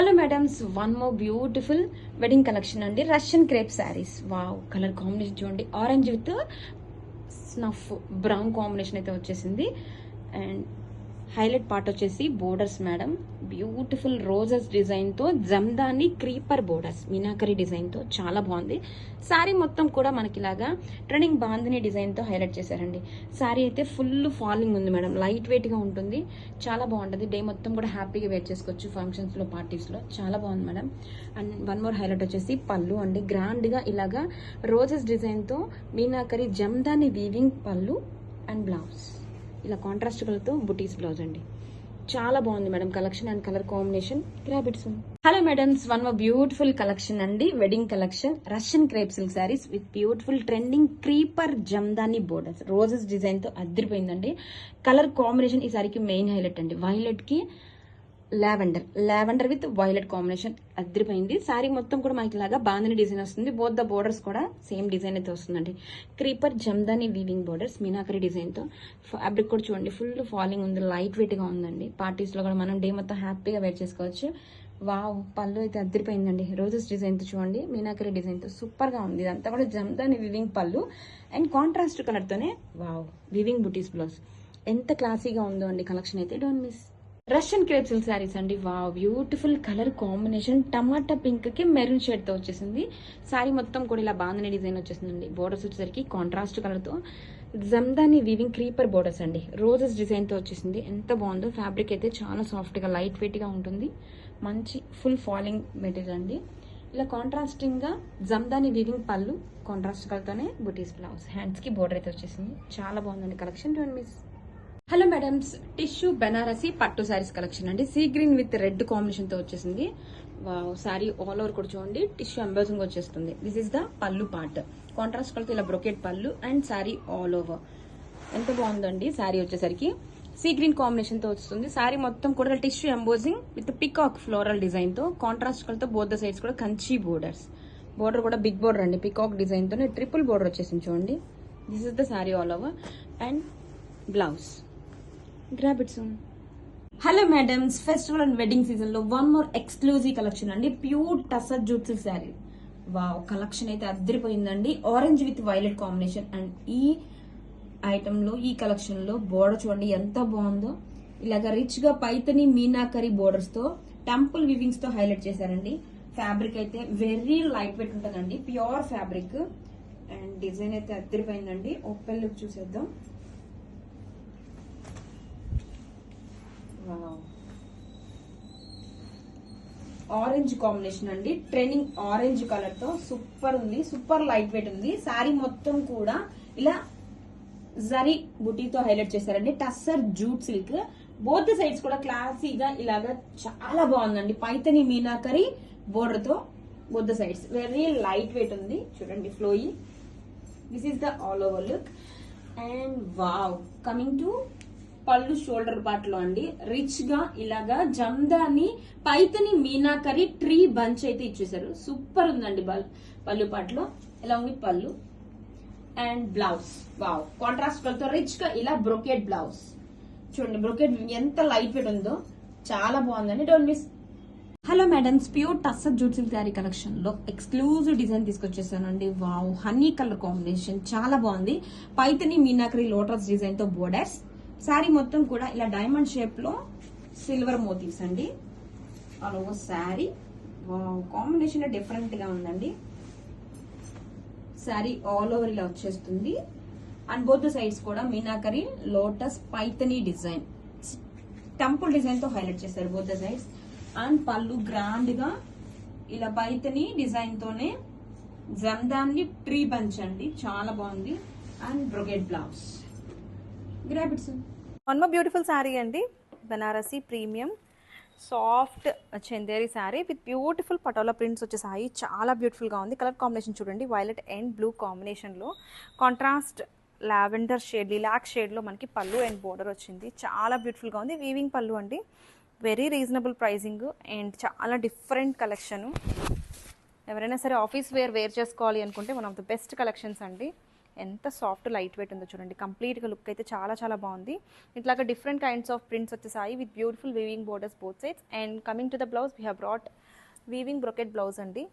Hello madams, one more beautiful wedding collection అండి. Russian crepe saris. Wow, colour combination చూడండి. Orange with snuff brown combination అయితే వచ్చేసింది. And highlight part వచ్చేసి borders madam. Beautiful roses డిజైన్తో Jamdani creeper borders meenakari డిజైన్తో చాలా బాగుంది. శారీ మొత్తం కూడా మనకి ఇలాగా ట్రెండింగ్ బాందిని డిజైన్తో హైలైట్ చేశారండి. శారీ అయితే ఫుల్ ఫాలింగ్ ఉంది మేడం. లైట్ వెయిట్గా ఉంటుంది, చాలా బాగుంటుంది. డే మొత్తం కూడా హ్యాపీగా వేర్ చేసుకోవచ్చు ఫంక్షన్స్లో, పార్టీస్లో. చాలా బాగుంది madam. And one more highlight వచ్చేసి పళ్ళు అండి. గ్రాండ్గా ఇలాగా రోజెస్ డిజైన్తో meenakari jamdani weaving pallu and blouse. ఇలా కాంట్రాస్ట్ కలర్తో బుటీస్ బ్లౌజ్ అండి. చాలా బాగుంది madam collection and colour combination. Grab it soon. Hello madams, one more beautiful collection అండి. Wedding collection Russian crepe silk saris with beautiful trending creeper jamdani borders roses design తో అదిరిపోయిందండి. Colour combination ఈ సారీకి మెయిన్ హైలైట్ అండి. Violet కి lavender with violet combination అదిరిపోయింది. శారీ మొత్తం కూడా మనకి ఇలాగా బాందని డిజైన్ వస్తుంది. బోత్ ద బోర్డర్స్ కూడా సేమ్ డిజైన్ అయితే వస్తుందండి. Creeper jamdani weaving borders meenakari design తో. ఫ్యాబ్రిక్ కూడా చూడండి, ఫుల్ ఫాలింగ్ ఉంది, లైట్ వెయిట్ గా ఉందండి. పార్టీస్ లో కూడా మనం డే మొత్తం హ్యాపీగా వేర్ చేసుకోవచ్చు. వావ్, పళ్ళు అయితే అదిరిపోయిందండి. రోజెస్ డిజైన్ తో చూడండి, మీనాకరీ డిజైన్ తో సూపర్ గా ఉంది. ఇదంతా కూడా jamdani weaving pallu and contrast colour తోనే వావ్ వివింగ్ బుటీస్ బ్లౌజ్. ఎంత క్లాసీగా ఉందో అండి కలెక్షన్ అయితే. Don't miss. Russian crepe silk saris అండి. Wow, beautiful colour combination. టమాటా పింక్ కి మెరూన్ షేడ్ తో వచ్చేసింది. శారీ మొత్తం కూడా ఇలా బాందని డిజైన్ వచ్చేసిందండి. బోర్డర్స్ వచ్చేసరికి కాంట్రాస్ట్ కలర్ తో జమ్దాని వీవింగ్ క్రీపర్ బోర్డర్స్ అండి. రోజెస్ డిజైన్ తో వచ్చేసింది. ఎంత బాగుందో. ఫ్యాబ్రిక్ అయితే చాలా సాఫ్ట్ గా లైట్ వెయిట్ గా ఉంటుంది. మంచి ఫుల్ ఫాలింగ్ మెటీరియల్ అండి. ఇలా కాంట్రాస్టింగ్ గా జమ్దాని వీవింగ్ పళ్ళు, కాంట్రాస్ట్ కలర్ తోనే బుటీస్ బ్లౌజ్. హ్యాండ్స్ కి బోర్డర్ అయితే వచ్చేసింది. చాలా బాగుందండి collection. Don't miss. Hello madams, tissue Banarasi పట్టు శారీస్ కలెక్షన్ అండి. Sea green with red combination తో వచ్చేసింది. వావ్, శారీ ఆల్ ఓవర్ కూడా చూడండి టిష్యూ ఎంబోసింగ్ వచ్చేస్తుంది. This is the pallu part. Contrast colour ఇలా బ్రొకెట్ పళ్ళు అండ్ శారీ ఆల్ ఓవర్. ఎంత బాగుందండి శారీ వచ్చేసరికి. సీ గ్రీన్ కాంబినేషన్ తో వస్తుంది. శారీ మొత్తం కూడా tissue embossing with peacock floral design తో. కాంట్రాస్ట్ కలర్ తో బోత్ ద సైడ్స్ కూడా కంచి బోర్డర్స్. బోర్డర్ కూడా బిగ్ బోర్డర్ అండి. పికాక్ డిజైన్ తో ట్రిపుల్ బోర్డర్ వచ్చేసింది చూడండి. This is the sari all over and blouse. Grab it soon. Hello madams, festival and wedding season లో one more exclusive collection అండి. Pure tussar jute silk sari. Wow, collection అయితే అదిరిపోయిందండి. Orange with violet combination. And ఈ item లో, ఈ collection లో border చూడండి ఎంత బాగుందో. ఇలాగా రిచ్ గా పైతని మీనాకరీ బోర్డర్స్ తో టెంపుల్ వివింగ్స్ తో హైలైట్ చేశారండి. ఫ్యాబ్రిక్ అయితే వెరీ లైట్ వెయిట్ ఉంటుందండి. ప్యూర్ ఫ్యాబ్రిక్ అండ్ డిజైన్ అయితే అదిరిపోయిందండి. ఓపెన్ లుక్ చూసేద్దాం. ఆరెంజ్ కాంబినేషన్ అండి. ట్రెండింగ్ ఆరెంజ్ కలర్ తో సూపర్ ఉంది. సూపర్ లైట్ వెయిట్ ఉంది. శారీ మొత్తం కూడా ఇలా జరీ బుటీతో హైలైట్ చేశారండి. Tussar jute silk. Both sides కూడా క్లాసీగా ఇలాగా చాలా బాగుందండి. పైతని మీనాకరీ బోర్డర్ తో both sides very light weight ఉంది. చూడండి ఫ్లోయి. This is the all over look. And wow, coming to పళ్ళు షోల్డర్ పార్ట్ లో అండి. రిచ్ గా ఇలాగా జమ్దాని పైతని మీనాకరీ ట్రీ బంచ్ అయితే ఇచ్చేసారు. సూపర్ ఉందండి. పళ్ళు పార్ట్ లో ఇలా ఉంది pallu and blouse. Wow, contrast colour తో రిచ్ గా ఇలా బ్రొకెట్ బ్లౌజ్. చూడండి బ్రొకెట్ ఎంత లైట్ వెయిట్ ఉందో, చాలా బాగుందండి. Don't miss. Hello madams, pure tussar jute silk sari collection లో ఎక్స్క్లూజివ్ డిజైన్ తీసుకొచ్చేసానండి. వావ్, హనీ కలర్ కాంబినేషన్ చాలా బాగుంది. పైతని మీనాకరీ లోటస్ డిజైన్ తో బోర్డర్స్. శారీ మొత్తం కూడా ఇలా డైమండ్ షేప్ లో సిల్వర్ మోటివ్స్ అండి. All over sari. Wow, combination different గా ఉందండి. శారీ ఆల్ ఓవర్ ఇలా వచ్చేస్తుంది. అండ్ బోత్ సైడ్స్ కూడా meenakari lotus Paithani design temple design తో హైలైట్ చేశారు బోత్ సైడ్స్. అండ్ పళ్ళు గ్రాండ్ గా ఇలా పైతని డిజైన్ తోనే జమ్దాని ట్రీ బంచ్ అండి. చాలా బాగుంది. And brocade blouse. Grab it soon. One more beautiful sari అండి. Banarasi premium soft Chanderi sari with beautiful patola prints వచ్చేసాయి. చాలా బ్యూటిఫుల్గా ఉంది. కలర్ కాంబినేషన్ చూడండి, వైలెట్ అండ్ బ్లూ కాంబినేషన్లో. కాంట్రాస్ట్ లావెండర్ షేడ్, లిలాక్ షేడ్లో మనకి పళ్ళు అండ్ బోర్డర్ వచ్చింది. చాలా బ్యూటిఫుల్గా ఉంది. వీవింగ్ పళ్ళు అండి. వెరీ రీజనబుల్ ప్రైజింగ్ అండ్ చాలా డిఫరెంట్ కలెక్షను. ఎవరైనా సరే ఆఫీస్ వేర్ చేసుకోవాలి అనుకుంటే one of the best collections అండి. ఎంత సాఫ్ట్ లైట్ వెయిట్ ఉందో చూడండి. కంప్లీట్గా లుక్ అయితే చాలా చాలా బాగుంది. ఇట్లాగా డిఫరెంట్ కైండ్స్ ఆఫ్ ప్రింట్స్ వచ్చేసాయి with beautiful weaving borders both sides. And coming to the blouse we have brought weaving brocade blouse అండి.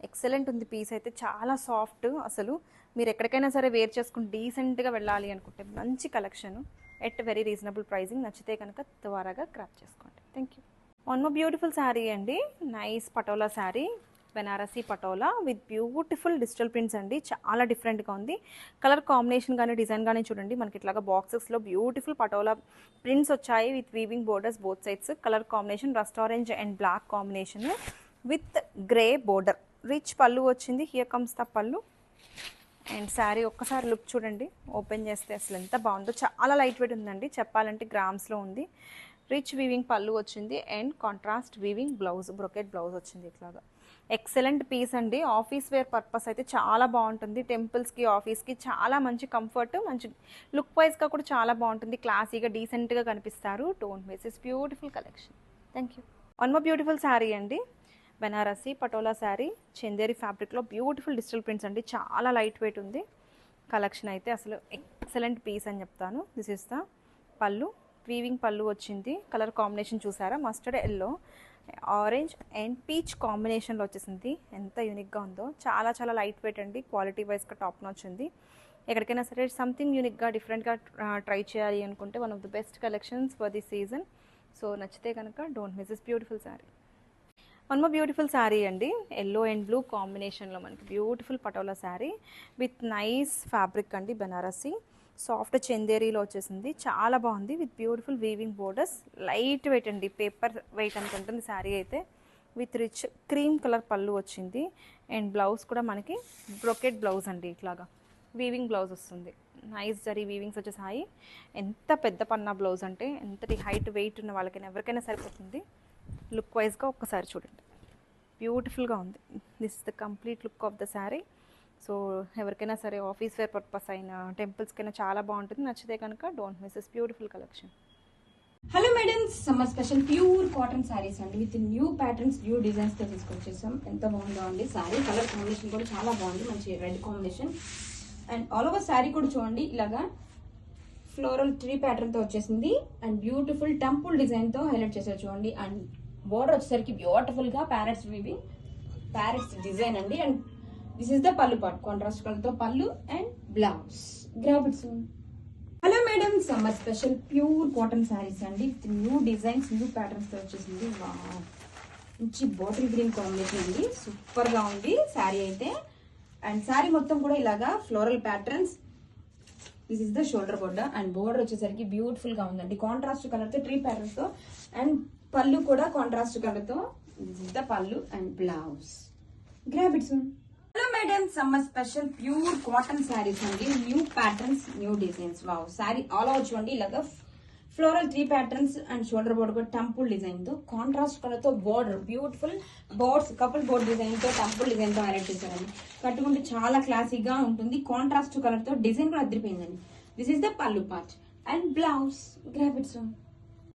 ఎక్సలెంట్ ఉంది పీస్ అయితే, చాలా సాఫ్ట్. అసలు మీరు ఎక్కడికైనా సరే వేర్ చేసుకుని డీసెంట్గా వెళ్ళాలి అనుకుంటే మంచి collection at very reasonable pricing. నచ్చితే కనుక త్వరగా గ్రాప్ చేసుకోండి. Thank you. One more beautiful sari అండి, nice patola sari, Banarasi patola with beautiful digital prints అండి. చాలా డిఫరెంట్గా ఉంది. కలర్ కాంబినేషన్ కానీ డిజైన్ కానీ చూడండి, మనకి ఇట్లాగా బాక్సెస్లో బ్యూటిఫుల్ పటోలా ప్రింట్స్ వచ్చాయి with weaving borders both sides. Colour combination rust orange and black combination with grey border. Rich pallu వచ్చింది. Here comes the pallu. And sari ఒక్కసారి లుక్ చూడండి, ఓపెన్ చేస్తే అసలు ఎంత బాగుందో. చాలా లైట్ వెయిట్ ఉందండి, చెప్పాలంటే గ్రామ్స్లో ఉంది. రిచ్ వీవింగ్ పళ్ళు వచ్చింది and contrast weaving blouse, brocade blouse వచ్చింది ఇట్లాగా. ఎక్సలెంట్ పీస్ అండి. ఆఫీస్ వేర్ పర్పస్ అయితే చాలా బాగుంటుంది. టెంపుల్స్కి, ఆఫీస్కి చాలా మంచి కంఫర్ట్, మంచి లుక్ వైజ్గా కూడా చాలా బాగుంటుంది. క్లాసీగా డీసెంట్గా కనిపిస్తారు. Tone basis beautiful collection. Thank you. One more beautiful sari అండి, బెనారసీ పటోలా శారీ, చందేరి ఫ్యాబ్రిక్లో బ్యూటిఫుల్ డిజిటల్ ప్రింట్స్ అండి. చాలా లైట్ వెయిట్ ఉంది కలెక్షన్ అయితే, అసలు ఎక్సలెంట్ పీస్ అని చెప్తాను. దిస్ ఇస్ ద పళ్ళు, వీవింగ్ పళ్ళు వచ్చింది. కలర్ కాంబినేషన్ చూసారా, mustard yellow, orange and peach కాంబినేషన్లో వచ్చేసింది. ఎంత యూనిక్గా ఉందో, చాలా చాలా లైట్ వెయిట్ అండి. క్వాలిటీ వైజ్గా టాప్ నాచ్ ఉంది. ఎక్కడికైనా సరే సంథింగ్ యూనిక్గా డిఫరెంట్గా ట్రై చేయాలి అనుకుంటే one of the best collections for the season. So నచ్చితే కనుక don't miss this beautiful sari. One more beautiful sari అండి, ఎల్లో అండ్ బ్లూ కాంబినేషన్లో మనకి beautiful patola sari with nice fabric అండి. బెనారసీ సాఫ్ట్ చందేరీలో వచ్చేసింది. చాలా బాగుంది with beautiful weaving borders. Light weight అండి, పేపర్ వెయిట్ అనుకుంటుంది శారీ అయితే. విత్ రిచ్ క్రీమ్ కలర్ పళ్ళు వచ్చింది అండ్ బ్లౌజ్ కూడా మనకి బ్రొకెట్ బ్లౌజ్ అండి. ఇట్లాగా వీవింగ్ బ్లౌజ్ వస్తుంది. నైస్ జరీ వీవింగ్స్ వచ్చేసాయి. ఎంత పెద్ద పన్నా బ్లౌజ్ అంటే, ఎంతటి హైట్ వెయిట్ ఉన్న వాళ్ళకైనా ఎవరికైనా సరిపోతుంది. లుక్ వైజ్గా ఒక్కసారి చూడండి, బ్యూటిఫుల్గా ఉంది. This is the complete look of the sari. So ఎవరికైనా సరే ఆఫీస్ వేర్ పర్పస్ అయినా టెంపుల్స్కైనా చాలా బాగుంటుంది. నచ్చితే కనుక don't miss this beautiful collection. Hello madams, summer special pure cotton saris అండి with new patterns, new designs తో తీసుకొచ్చేసాం. ఎంత బాగుందో అండి శారీ. కలర్ కాంబినేషన్ కూడా చాలా బాగుంది, మంచి red combination. And all over sari కూడా చూడండి, ఇలాగా ఫ్లోరల్ ట్రీ ప్యాటర్న్ తో వచ్చేసింది అండ్ బ్యూటిఫుల్ టెంపుల్ డిజైన్ తో హైలైట్ చేశారు చూడండి. అండ్ బోర్డర్ వచ్చేసరికి బ్యూటిఫుల్ గా ప్యారెట్స్ వీవింగ్, ప్యారెట్స్ డిజైన్ అండి. And this is the pallu part, contrast colour తో pallu and blouse. Grab it soon. Hello madam, summer special pure cotton saris అండి with new designs, new patterns తో వచ్చేసింది. మంచి బాటిల్ గ్రీన్ కాంబినేషన్ అండి, super గా ఉంది శారీ అయితే. అండ్ శారీ మొత్తం కూడా ఇలాగా floral patterns. This is the shoulder border and border వచ్చేసరికి బ్యూటిఫుల్ గా ఉందండి, కాంట్రాస్ట్ కలర్ తో ట్రీ ప్యాటర్న్స్ తో. అండ్ పళ్ళు కూడా కాంట్రాస్ట్ కలర్ తో. This is the pallu and blouse. Grab it soon. Hello madam, summer special pure cotton saris అండి, new patterns, new designs. Wow, sari all over చూడండి, ఇలాగా floral tree patterns and shoulder border కూడా temple design తో, contrast colour తో border, beautiful boards, couple board design తో, temple design తో highlight చేశారండి. కట్టుకుంటే చాలా క్లాసీగా ఉంటుంది. కాంట్రాస్ట్ కలర్ తో డిజైన్ కూడా అదిరిపోయిందండి. This is the pallu part and blouse. Grab it soon.